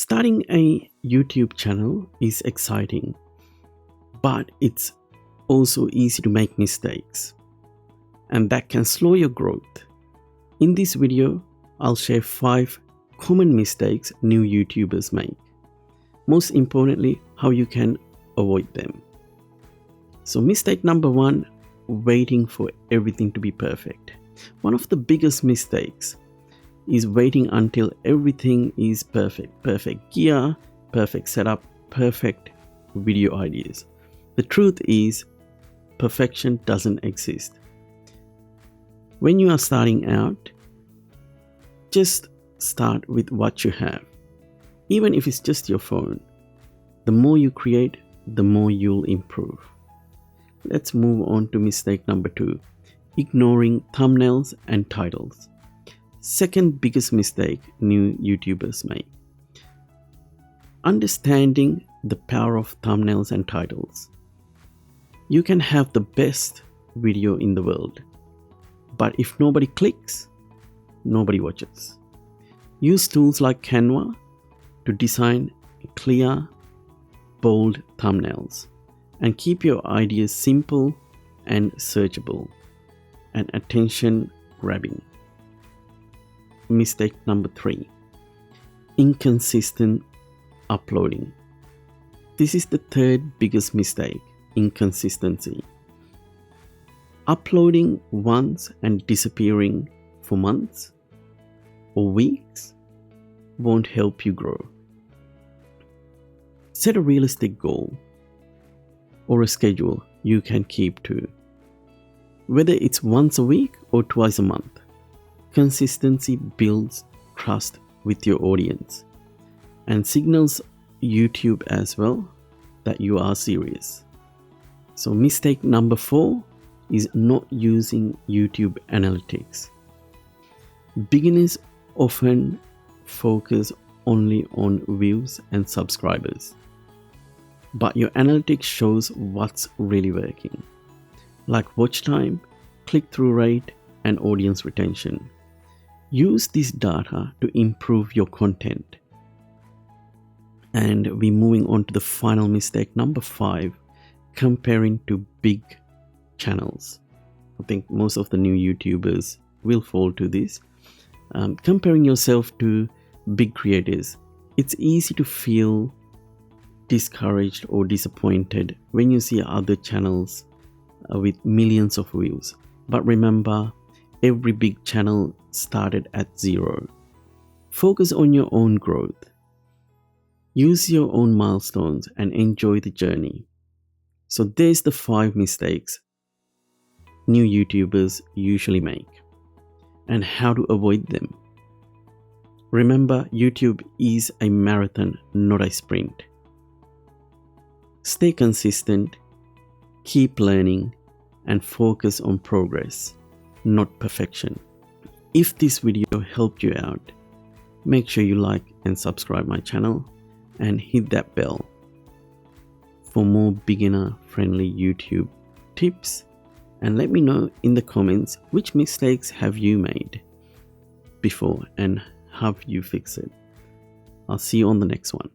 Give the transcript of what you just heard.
Starting a YouTube channel is exciting, but it's also easy to make mistakes, and that can slow your growth. In this video, I'll share 5 common mistakes new YouTubers make. Most importantly, how you can avoid them. So mistake number 1, waiting for everything to be perfect. One of the biggest mistakes is waiting until everything is perfect. Perfect gear, perfect setup, perfect video ideas. The truth is, perfection doesn't exist. When you are starting out, just start with what you have. Even if it's just your phone, the more you create, the more you'll improve. Let's move on to mistake number 2, ignoring thumbnails and titles. Second biggest mistake new YouTubers make. Understanding the power of thumbnails and titles. You can have the best video in the world, but if nobody clicks, nobody watches. Use tools like Canva to design clear, bold thumbnails and keep your ideas simple and searchable and attention grabbing. Mistake number 3, inconsistent uploading. This is the third biggest mistake, inconsistency. Uploading once and disappearing for months or weeks won't help you grow. Set a realistic goal or a schedule you can keep to. Whether it's once a week or twice a month, consistency builds trust with your audience and signals YouTube as well that you are serious. So mistake number 4 is not using YouTube analytics. Beginners often focus only on views and subscribers, but your analytics shows what's really working, like watch time, click-through rate, and audience retention. Use this data to improve your content. And we're moving on to the final mistake, number 5, comparing to big channels. I think most of the new YouTubers will fall to this. Comparing yourself to big creators. It's easy to feel discouraged or disappointed when you see other channels with millions of views. But remember, every big channel started at 0. Focus on your own growth. Use your own milestones and enjoy the journey. So there's the 5 mistakes new YouTubers usually make and how to avoid them. Remember, YouTube is a marathon, not a sprint. Stay consistent, keep learning, and focus on progress, not perfection. If this video helped you out, make sure you like and subscribe my channel and hit that bell for more beginner-friendly YouTube tips, and let me know in the comments which mistakes have you made before and how you fix it. I'll see you on the next one.